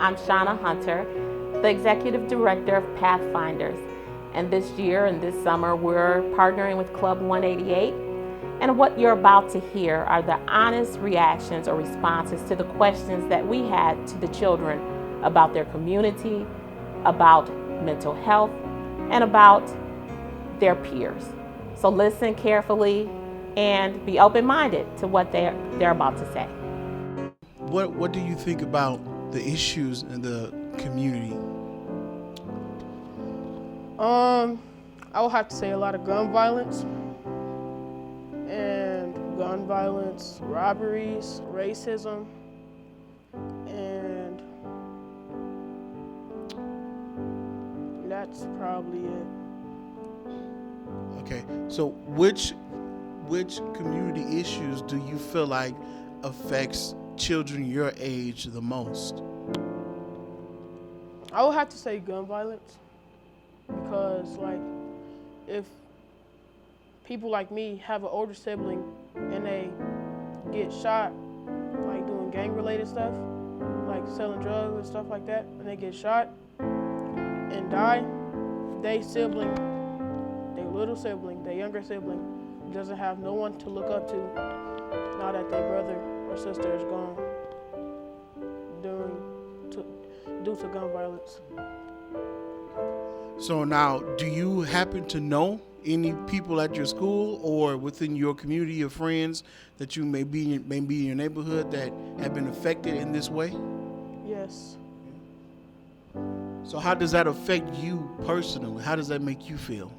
I'm Shauna Hunter, the Executive Director of Pathfinders. And this year and this summer, we're partnering with Club 188. And what you're about to hear are the honest reactions or responses to the questions that we had to the children about their community, about mental health, and about their peers. So listen carefully and be open-minded to what they're about to say. What do you think about the issues in the community? I would have to say a lot of gun violence, robberies, racism, and that's probably it. Okay, so which community issues do you feel like affects children your age the most? I would have to say gun violence, because if people like me have an older sibling and they get shot, like doing gang-related stuff, like selling drugs and stuff like that, and they get shot and die, their little sibling, their younger sibling, doesn't have no one to look up to now that their brother or sister is gone due to gun violence. So now, do you happen to know any people at your school or within your community of friends that you may be in your neighborhood that have been affected in this way? Yes. So how does that affect you personally? How does that make you feel?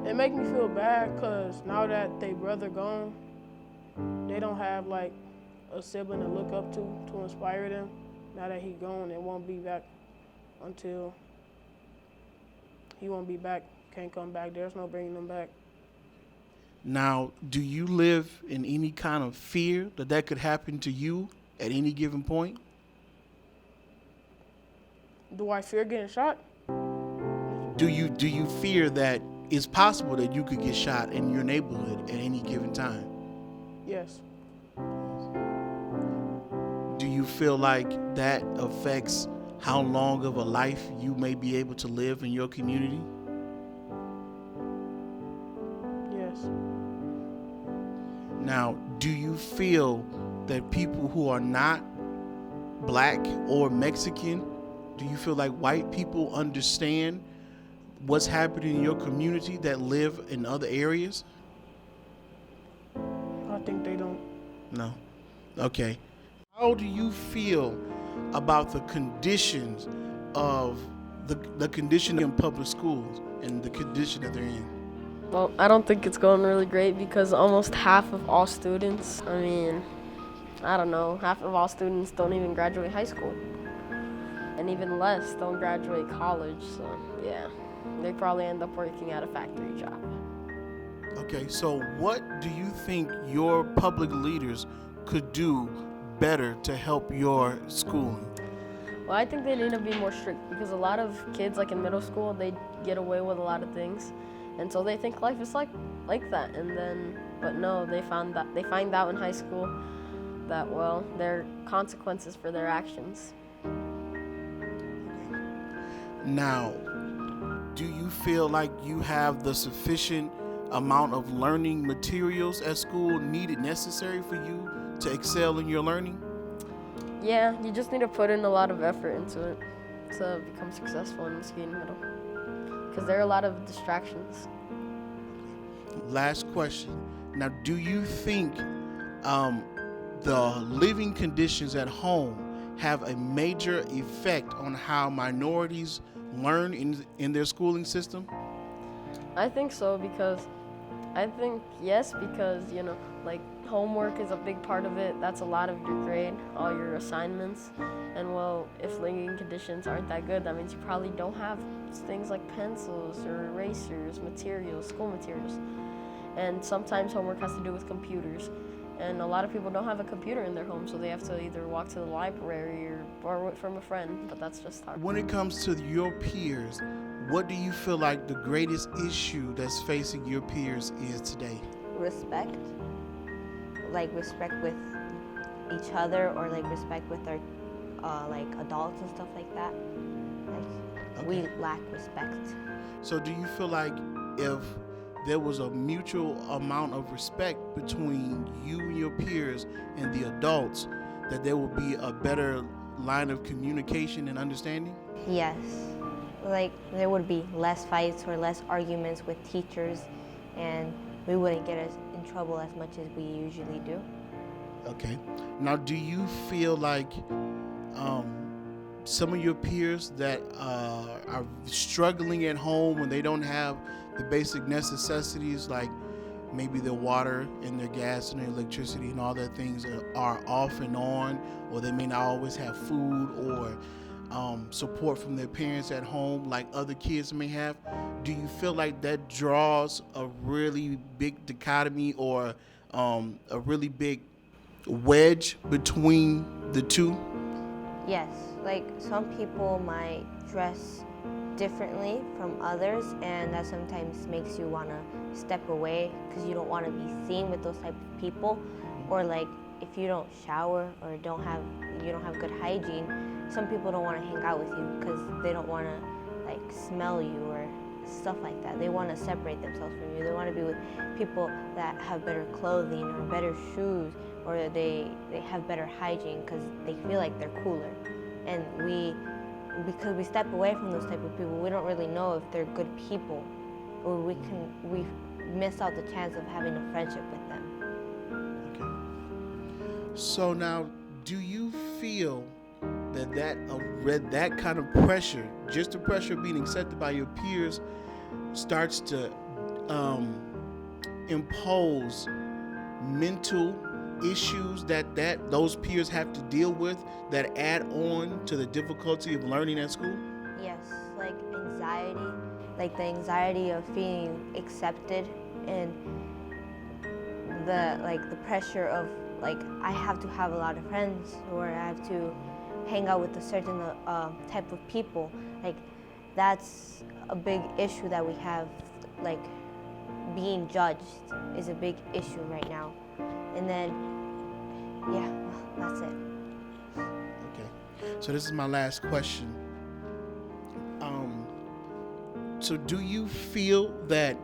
It makes me feel bad because now that their brother gone, they don't have like a sibling to look up to inspire them. Now that he gone, it won't be back until he won't be back. Can't come back. There's no bringing them back. Now, do you live in any kind of fear that could happen to you at any given point? Do I fear getting shot? Do you fear that it's possible that you could get shot in your neighborhood at any given time? Yes. Do you feel like that affects how long of a life you may be able to live in your community? Yes. Now, do you feel that people who are not black or Mexican, do you feel like white people understand what's happening in your community that live in other areas? I think they don't. No. Okay. How do you feel about the conditions of the condition in public schools and the condition that they're in? Well, I don't think it's going really great because almost half of all students, half of all students don't even graduate high school. And even less don't graduate college, so yeah, they probably end up working at a factory job. Okay, so what do you think your public leaders could do better to help your schooling? Well, I think they need to be more strict because a lot of kids, like in middle school, they get away with a lot of things, and so they think life is like that. But no, they find out in high school that there are consequences for their actions. Now, do you feel like you have the sufficient amount of learning materials at school necessary for you to excel in your learning? Yeah, you just need to put in a lot of effort into it to become successful in Muskegon Middle because there are a lot of distractions. Last question. Now, do you think the living conditions at home have a major effect on how minorities learn in their schooling system? I think so because homework is a big part of it. That's a lot of your grade, all your assignments. And if living conditions aren't that good, that means you probably don't have things like pencils or erasers, school materials. And sometimes homework has to do with computers. And a lot of people don't have a computer in their home, so they have to either walk to the library or borrow it from a friend, but that's just hard. When it comes to your peers, what do you feel like the greatest issue that's facing your peers is today? Respect, like respect with each other, or like respect with our like adults and stuff like that. Like we lack respect. So do you feel like if there was a mutual amount of respect between you and your peers and the adults, that there would be a better line of communication and understanding? Yes, like there would be less fights or less arguments with teachers, and we wouldn't get us in trouble as much as we usually do. Okay. Now, do you feel like some of your peers that are struggling at home when they don't have the basic necessities, like maybe their water and their gas and their electricity and all that things are off and on, or they may not always have food or support from their parents at home like other kids may have, do you feel like that draws a really big dichotomy or a really big wedge between the two? Yes, like some people might dress differently from others, and that sometimes makes you want to step away because you don't want to be seen with those type of people. Or like if you don't shower or you don't have good hygiene, some people don't want to hang out with you because they don't want to like smell you or stuff like that. They want to separate themselves from you. They want to be with people that have better clothing or better shoes, or they have better hygiene because they feel like they're cooler. And because we step away from those type of people, we don't really know if they're good people, or we miss out the chance of having a friendship with them. Okay. So now, do you feel that kind of pressure, just the pressure of being accepted by your peers, starts to impose mental issues that those peers have to deal with that add on to the difficulty of learning at school? Yes, like anxiety, like the anxiety of feeling accepted, and the pressure of like I have to have a lot of friends, or I have to hang out with a certain type of people. Like that's a big issue that we have. Like being judged is a big issue right now. And then, yeah, well, that's it. Okay. So this is my last question. So do you feel that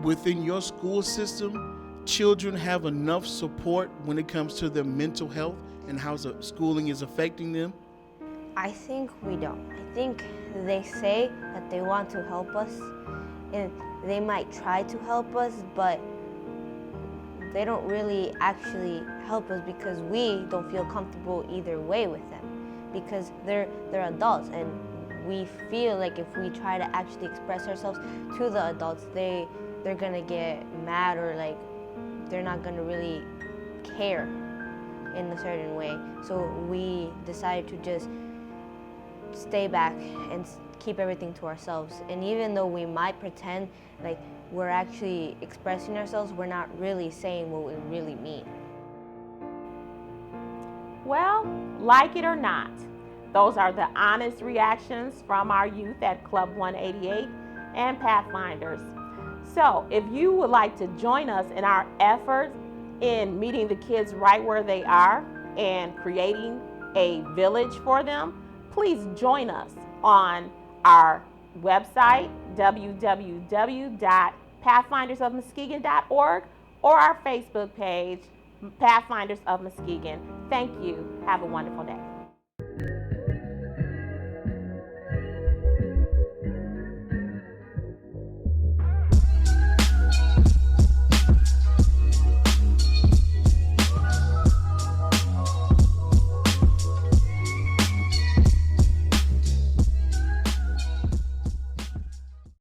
within your school system, children have enough support when it comes to their mental health and how schooling is affecting them? I think we don't. I think they say that they want to help us, and they might try to help us, but they don't really actually help us because we don't feel comfortable either way with them, because they're adults, and we feel like if we try to actually express ourselves to the adults, they're gonna get mad, or like they're not gonna really care in a certain way. So we decided to just stay back and keep everything to ourselves. And even though we might pretend like we're actually expressing ourselves, we're not really saying what we really mean. Well, like it or not, those are the honest reactions from our youth at Club 188 and Pathfinders. So if you would like to join us in our efforts in meeting the kids right where they are and creating a village for them, please join us on our website, www.pathfindersofmuskegon.org, or our Facebook page, Pathfinders of Muskegon. Thank you. Have a wonderful day.